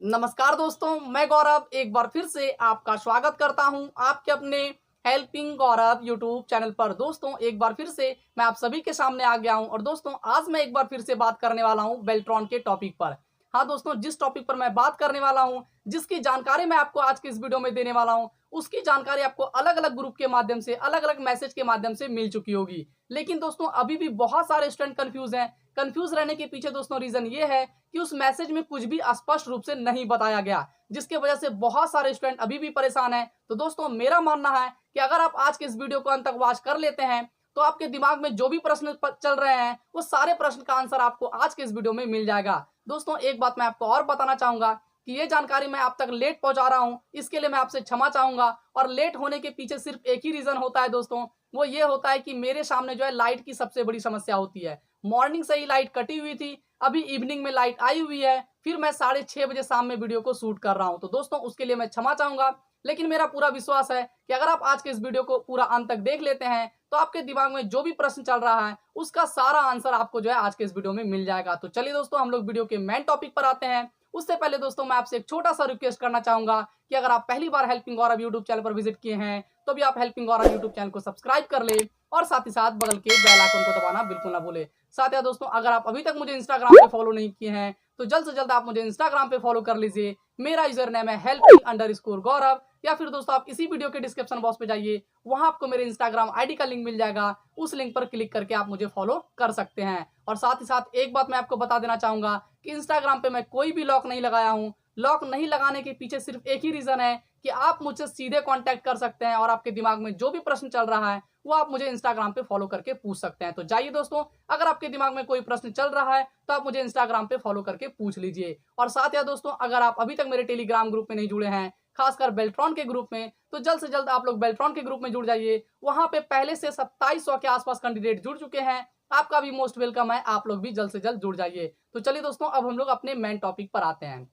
नमस्कार दोस्तों, मैं गौरव एक बार फिर से आपका स्वागत करता हूं आपके अपने हेल्पिंग गौरव यूट्यूब चैनल पर। दोस्तों एक बार फिर से मैं आप सभी के सामने आ गया हूं और दोस्तों आज मैं एक बार फिर से बात करने वाला हूं बेल्ट्रॉन के टॉपिक पर। हाँ दोस्तों, जिस टॉपिक पर मैं बात करने वाला हूं, जिसकी जानकारी मैं आपको आज के इस वीडियो में देने वाला हूं, उसकी जानकारी आपको अलग अलग ग्रुप के माध्यम से, अलग अलग मैसेज के माध्यम से मिल चुकी होगी। लेकिन दोस्तों अभी भी बहुत सारे स्टूडेंट कंफ्यूज हैं। कंफ्यूज रहने के पीछे दोस्तों रीजन ये है कि उस मैसेज में कुछ भी स्पष्ट रूप से नहीं बताया गया, जिसके वजह से बहुत सारे स्टूडेंट अभी भी परेशान हैं। तो दोस्तों मेरा मानना है कि अगर आप आज के इस वीडियो को अंत तक वॉच कर लेते हैं तो आपके दिमाग में जो भी प्रश्न चल रहे हैं वो सारे प्रश्न का आंसर आपको आज के इस वीडियो में मिल जाएगा। दोस्तों एक बात मैं आपको और बताना चाहूंगा कि ये जानकारी मैं आप तक लेट पहुंचा रहा हूं, इसके लिए मैं आपसे क्षमा चाहूंगा। और लेट होने के पीछे सिर्फ एक ही रीजन होता है दोस्तों, वो ये होता है कि मेरे सामने जो है लाइट की सबसे बड़ी समस्या होती है। मॉर्निंग से ही लाइट कटी हुई थी, अभी इवनिंग में लाइट आई हुई है, फिर मैं 6:30 बजे शाम में वीडियो को शूट कर रहा हूं। तो दोस्तों उसके लिए मैं क्षमा चाहूंगा, लेकिन मेरा पूरा विश्वास है कि अगर आप आज के इस वीडियो को पूरा अंत तक देख लेते हैं तो आपके दिमाग में जो भी प्रश्न चल रहा है उसका सारा आंसर आपको जो है आज के इस वीडियो में मिल जाएगा। तो चलिए दोस्तों हम लोग वीडियो के मेन टॉपिक पर आते हैं। उससे पहले दोस्तों मैं आपसे एक छोटा सा रिक्वेस्ट करना चाहूंगा कि अगर आप पहली बार हेल्पिंग गौरव यूट्यूब चैनल पर विजिट किए हैं तो भी आप हेल्पिंग गौरव यूट्यूब चैनल को सब्सक्राइब कर ले और साथ ही साथ बगल के बेल आइकन को दबाना बिल्कुल ना भूले। साथ ही दोस्तों अगर आप अभी तक मुझे इंस्टाग्राम पे फॉलो नहीं किए हैं तो जल्द से जल्द आप मुझे इंस्टाग्राम पे फॉलो कर लीजिए। मेरा यूजर नेम है helping_गौरव, या फिर दोस्तों आप इसी वीडियो के डिस्क्रिप्शन बॉक्स पे जाइए, वहां आपको मेरे इंस्टाग्राम आईडी का लिंक मिल जाएगा, उस लिंक पर क्लिक करके आप मुझे फॉलो कर सकते हैं। और साथ ही साथ एक बात मैं आपको बता देना चाहूंगा कि इंस्टाग्राम पे मैं कोई भी लॉक नहीं लगाया हूं। लॉक नहीं लगाने के पीछे सिर्फ एक ही रीजन है कि आप मुझसे सीधे कांटेक्ट कर सकते हैं और आपके दिमाग में जो भी प्रश्न चल रहा है वो आप मुझे इंस्टाग्राम पे फॉलो करके पूछ सकते हैं। तो जाइए दोस्तों, अगर आपके दिमाग में कोई प्रश्न चल रहा है तो आप मुझे इंस्टाग्राम पे फॉलो करके पूछ लीजिए। और साथ ही दोस्तों अगर आप अभी तक मेरे टेलीग्राम ग्रुप में नहीं जुड़े हैं, खासकर बेल्ट्रॉन के ग्रुप में, तो जल्द से जल्द आप लोग बेल्ट्रॉन के ग्रुप में जुड़ जाइए। वहां पे पहले से 2700 के आसपास कैंडिडेट जुड़ चुके हैं। आपका भी मोस्ट वेलकम है, आप लोग भी जल्द से जल्द जुड़ जाइए। तो चलिए दोस्तों अब हम लोग अपने मेन टॉपिक पर आते हैं।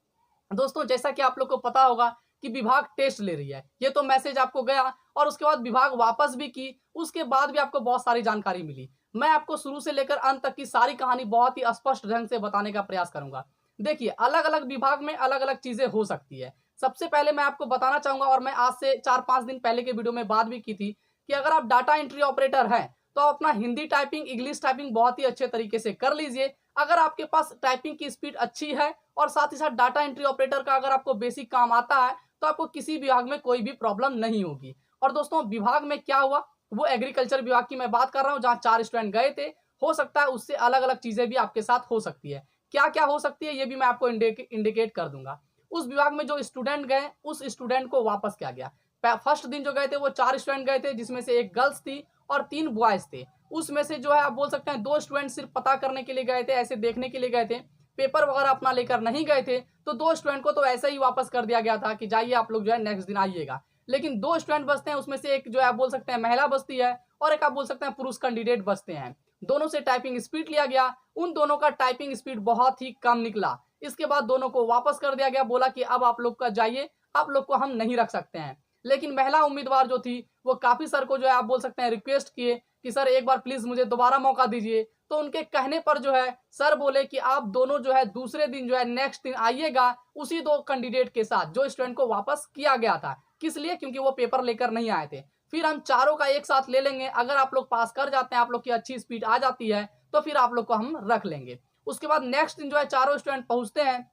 दोस्तों जैसा कि आप लोग को पता होगा कि विभाग टेस्ट ले रही है, ये तो मैसेज आपको गया और उसके बाद विभाग वापस भी की, उसके बाद भी आपको बहुत सारी जानकारी मिली। मैं आपको शुरू से लेकर अंत तक की सारी कहानी बहुत ही स्पष्ट ढंग से बताने का प्रयास करूंगा। देखिए अलग अलग विभाग में अलग अलग चीजें हो सकती है। सबसे पहले मैं आपको बताना चाहूंगा, और मैं आज से 4-5 दिन पहले के वीडियो में बात भी की थी, कि अगर आप डाटा एंट्री ऑपरेटर हैं तो आप अपना हिंदी टाइपिंग, इंग्लिश टाइपिंग बहुत ही अच्छे तरीके से कर लीजिए। अगर आपके पास टाइपिंग की स्पीड अच्छी है और साथ ही साथ डाटा एंट्री ऑपरेटर का अगर आपको बेसिक काम आता है तो आपको किसी विभाग में कोई भी प्रॉब्लम नहीं होगी। और दोस्तों विभाग में क्या हुआ, वो एग्रीकल्चर विभाग की मैं बात कर रहा हूँ, जहाँ 4 स्टूडेंट गए थे। हो सकता है उससे अलग अलग चीजें भी आपके साथ हो सकती है। क्या क्या हो सकती है ये भी मैं आपको इंडिकेट कर दूंगा। उस विभाग में जो स्टूडेंट गए उस स्टूडेंट को वापस किया गया। फर्स्ट दिन जो गए थे वो 4 स्टूडेंट गए थे, जिसमें से एक गर्ल्स थी और 3 बॉयज थे। उसमें से जो है आप बोल सकते हैं 2 स्टूडेंट सिर्फ पता करने के लिए गए थे, ऐसे देखने के लिए गए थे, पेपर वगैरह अपना लेकर नहीं गए थे। तो 2 स्टूडेंट को तो ऐसे ही वापस कर दिया गया था कि जाइए आप लोग जो है नेक्स्ट दिन आइएगा। लेकिन 2 स्टूडेंट बचते हैं, उसमें से एक जो है आप बोल सकते हैं महिला बचती है और एक आप बोल सकते हैं पुरुष कैंडिडेट बचते हैं। दोनों से टाइपिंग स्पीड लिया गया, उन दोनों का टाइपिंग स्पीड बहुत ही कम निकला। इसके बाद दोनों को वापस कर दिया गया, बोला कि अब आप लोग का जाइए, आप लोग को हम नहीं रख सकते हैं। लेकिन महिला उम्मीदवार जो थी वो काफी सर को जो है आप बोल सकते हैं रिक्वेस्ट किए कि सर एक बार प्लीज मुझे दोबारा मौका दीजिए। तो उनके कहने पर जो है सर बोले कि आप दोनों जो है दूसरे दिन जो है नेक्स्ट दिन आइएगा, उसी 2 कैंडिडेट के साथ जो स्टूडेंट को वापस किया गया था। किस लिए? क्योंकि वो पेपर लेकर नहीं आए थे। फिर हम चारों का एक साथ ले लेंगे, अगर आप लोग पास कर जाते हैं, आप लोग की अच्छी स्पीड आ जाती है तो फिर आप लोग को हम रख लेंगे। उसके बाद नेक्स्ट दिन जो है चारों स्टूडेंट पहुंचते हैं,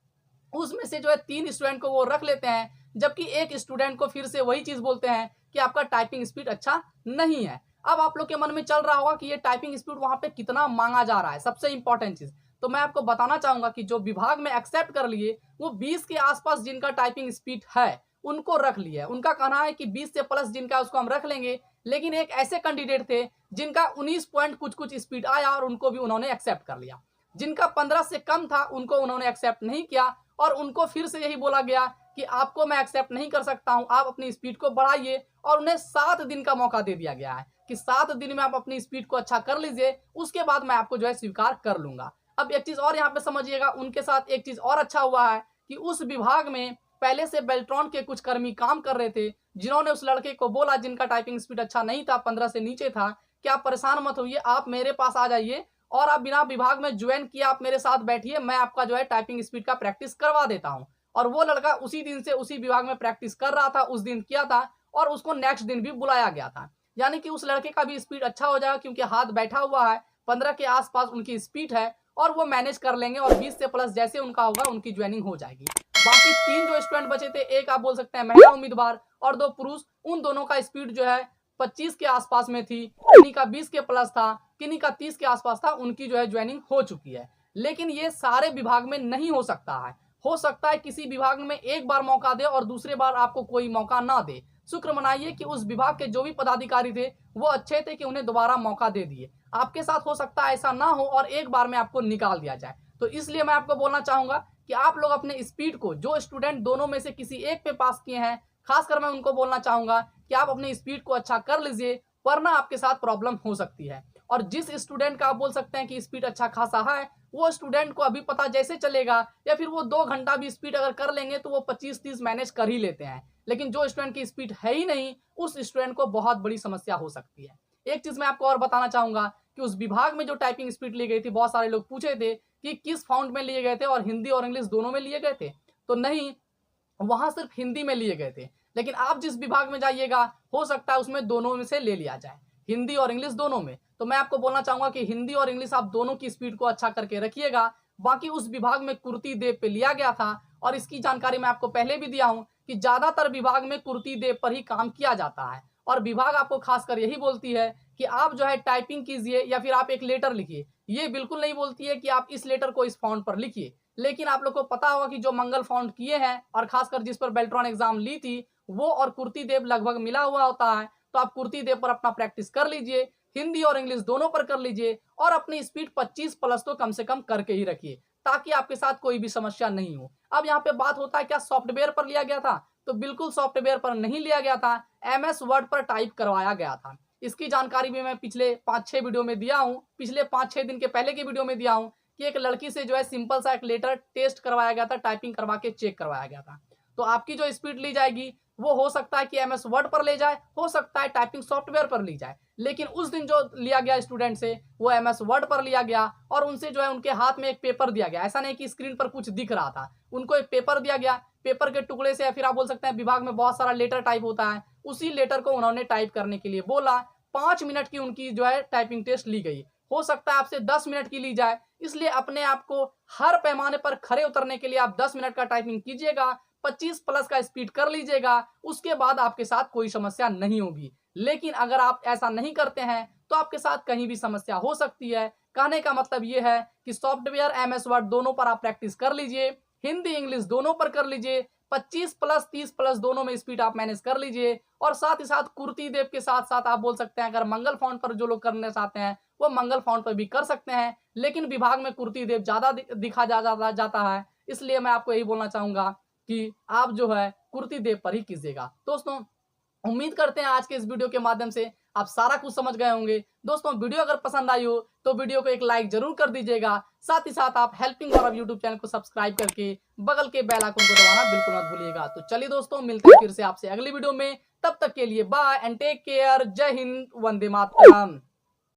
उसमें से जो है 3 स्टूडेंट को वो रख लेते हैं, जबकि एक स्टूडेंट को फिर से वही चीज बोलते हैं कि आपका टाइपिंग स्पीड अच्छा नहीं है। अब आप लोग के मन में चल रहा होगा कि ये टाइपिंग स्पीड वहां पे कितना मांगा जा रहा है। सबसे इंपॉर्टेंट चीज तो मैं आपको बताना चाहूंगा कि जो विभाग में एक्सेप्ट कर लिए वो 20 के आसपास जिनका टाइपिंग स्पीड है उनको रख लिया। उनका कहना है कि 20 से प्लस जिनका उसको हम रख लेंगे। लेकिन एक ऐसे कैंडिडेट थे जिनका 19 पॉइंट कुछ कुछ स्पीड आया और उनको भी उन्होंने एक्सेप्ट कर लिया। जिनका 15 से कम था उनको उन्होंने एक्सेप्ट नहीं किया और उनको फिर से यही बोला गया कि आपको मैं एक्सेप्ट नहीं कर सकता हूं, आप अपनी स्पीड को बढ़ाइए। और उन्हें 7 दिन का मौका दे दिया गया है कि 7 दिन में आप अपनी स्पीड को अच्छा कर लीजिए, उसके बाद मैं आपको जो है स्वीकार कर लूंगा। अब एक चीज और यहाँ पे समझिएगा, उनके साथ एक चीज और अच्छा हुआ है कि उस विभाग में पहले से बेल्ट्रॉन के कुछ कर्मी काम कर रहे थे, जिन्होंने उस लड़के को बोला जिनका टाइपिंग स्पीड अच्छा नहीं था, 15 से नीचे था, कि आप परेशान मत होइए, आप मेरे पास आ जाइए और आप बिना विभाग में ज्वाइन किए आप मेरे साथ बैठिए, मैं आपका जो है टाइपिंग स्पीड का प्रैक्टिस करवा देता हूं। और वो लड़का उसी दिन से उसी विभाग में प्रैक्टिस कर रहा था, उस दिन किया था और उसको नेक्स्ट दिन भी बुलाया गया था। यानी कि उस लड़के का भी स्पीड अच्छा हो जाएगा क्योंकि हाथ बैठा हुआ है, 15 के आसपास उनकी स्पीड है और वो मैनेज कर लेंगे और 20 से प्लस जैसे उनका होगा उनकी ज्वाइनिंग हो जाएगी। बाकी 3 जो स्टूडेंट बचे थे, एक आप बोल सकते हैं महिला उम्मीदवार और 2 पुरुष, उन दोनों का स्पीड जो है 25 के आसपास में थी, किन्हीं का 20 के प्लस था, किन्हीं का 30 के आसपास था, उनकी जो है ज्वाइनिंग हो चुकी है। लेकिन ये सारे विभाग में नहीं हो सकता है। हो सकता है किसी विभाग में एक बार मौका दे और दूसरे बार आपको कोई मौका ना दे। शुक्र मनाइए कि उस विभाग के जो भी पदाधिकारी थे वो अच्छे थे कि उन्हें दोबारा मौका दे दिए। आपके साथ हो सकता है ऐसा ना हो और एक बार में आपको निकाल दिया जाए। तो इसलिए मैं आपको बोलना चाहूंगा कि आप लोग अपने स्पीड को, जो स्टूडेंट दोनों में से किसी एक पे पास किए हैं, खासकर मैं उनको बोलना चाहूंगा कि आप अपनी स्पीड को अच्छा कर लीजिए, वरना आपके साथ प्रॉब्लम हो सकती है। और जिस स्टूडेंट का आप बोल सकते हैं कि स्पीड अच्छा खासा है, वो स्टूडेंट को अभी पता जैसे चलेगा या फिर वो 2 घंटा भी स्पीड अगर कर लेंगे तो वो 25-30 मैनेज कर ही लेते हैं। लेकिन जो स्टूडेंट की स्पीड है ही नहीं, उस स्टूडेंट को बहुत बड़ी समस्या हो सकती है। एक चीज मैं आपको और बताना चाहूंगा कि उस विभाग में जो टाइपिंग स्पीड ली गई थी, बहुत सारे लोग पूछे थे कि किस फाउंड में लिए गए थे और हिंदी और इंग्लिश दोनों में लिए गए थे। तो नहीं, वहां सिर्फ हिंदी में लिए गए थे। लेकिन आप जिस विभाग में जाइएगा हो सकता है उसमें दोनों में से ले लिया जाए, हिंदी और इंग्लिश दोनों में। तो मैं आपको बोलना चाहूंगा कि हिंदी और इंग्लिश आप दोनों की स्पीड को अच्छा करके रखिएगा। बाकी उस विभाग में कुर्ती देव पे लिया गया था और इसकी जानकारी मैं आपको पहले भी दिया हूं कि ज्यादातर विभाग में कुर्ती देव पर ही काम किया जाता है और विभाग आपको खासकर यही बोलती है कि आप जो है टाइपिंग कीजिए या फिर आप एक लेटर लिखिए। ये बिल्कुल नहीं बोलती है कि आप इस लेटर को इस फॉन्ट पर लिखिए। लेकिन आप लोग को पता होगा कि जो मंगल फॉन्ट किए हैं और खासकर जिस पर बेल्ट्रॉन एग्जाम ली थी, वो और कुर्ती देव लगभग मिला हुआ होता है। तो आप कुर्ती देव पर अपना प्रैक्टिस कर लीजिए, हिंदी और इंग्लिश दोनों पर कर लीजिए और अपनी स्पीड 25 प्लस तो कम से कम करके ही रखिए ताकि आपके साथ कोई भी समस्या नहीं हो। अब यहाँ पे बात होता है क्या सॉफ्टवेयर पर लिया गया था? तो बिल्कुल सॉफ्टवेयर पर नहीं लिया गया था, MS वर्ड पर टाइप करवाया गया था। इसकी जानकारी भी मैं पिछले 5-6 वीडियो में दिया हूँ, पिछले 5-6 दिन के पहले की वीडियो में दिया हूँ कि एक लड़की से जो है सिंपल सा एक लेटर टेस्ट करवाया गया था, टाइपिंग करवा के चेक करवाया गया था। तो आपकी जो स्पीड ली जाएगी वो हो सकता है कि MS वर्ड पर ले जाए, हो सकता है टाइपिंग सॉफ्टवेयर पर ली जाए। लेकिन उस दिन जो लिया गया स्टूडेंट से वो MS वर्ड पर लिया गया और उनसे जो है उनके हाथ में एक पेपर दिया गया। ऐसा नहीं कि स्क्रीन पर कुछ दिख रहा था, उनको एक पेपर दिया गया। पेपर के टुकड़े से या फिर आप बोल सकते हैं विभाग में बहुत सारा लेटर टाइप होता है, उसी लेटर को उन्होंने टाइप करने के लिए बोला। 5 मिनट की उनकी जो है टाइपिंग टेस्ट ली गई। हो सकता है आपसे 10 मिनट की ली जाए, इसलिए अपने आप को हर पैमाने पर खड़े उतरने के लिए आप 10 मिनट का टाइपिंग कीजिएगा, 25 प्लस का स्पीड कर लीजिएगा, उसके बाद आपके साथ कोई समस्या नहीं होगी। लेकिन अगर आप ऐसा नहीं करते हैं तो आपके साथ कहीं भी समस्या हो सकती है। कहने का मतलब ये है कि सॉफ्टवेयर MS वर्ड दोनों पर आप प्रैक्टिस कर लीजिए, हिंदी इंग्लिश दोनों पर कर लीजिए, 25 प्लस 30 प्लस दोनों में स्पीड आप मैनेज कर लीजिए। और साथ ही साथ कुर्ती देव के साथ साथ आप बोल सकते हैं अगर मंगल फॉन्ट पर जो लोग करना चाहते हैं वो मंगल फॉन्ट पर भी कर सकते हैं, लेकिन विभाग में कुर्ती देव ज्यादा दिखा जाता है। इसलिए मैं आपको यही बोलना चाहूंगा कि आप जो है कुर्ती देव पर ही कीजिएगा। दोस्तों, उम्मीद करते हैं आज के इस वीडियो के माध्यम से आप सारा कुछ समझ गए होंगे। दोस्तों, वीडियो अगर पसंद आई हो तो वीडियो को एक लाइक जरूर कर दीजिएगा। साथ ही साथ आप हेल्पिंग गौरव यूट्यूब चैनल को सब्सक्राइब करके बगल के बेल आइकन को दबाना बिल्कुल मत भूलिएगा। तो चलिए दोस्तों, मिलते हैं फिर से आपसे अगली वीडियो में। तब तक के लिए बाय एंड टेक केयर। जय हिंद, वंदे मातरम।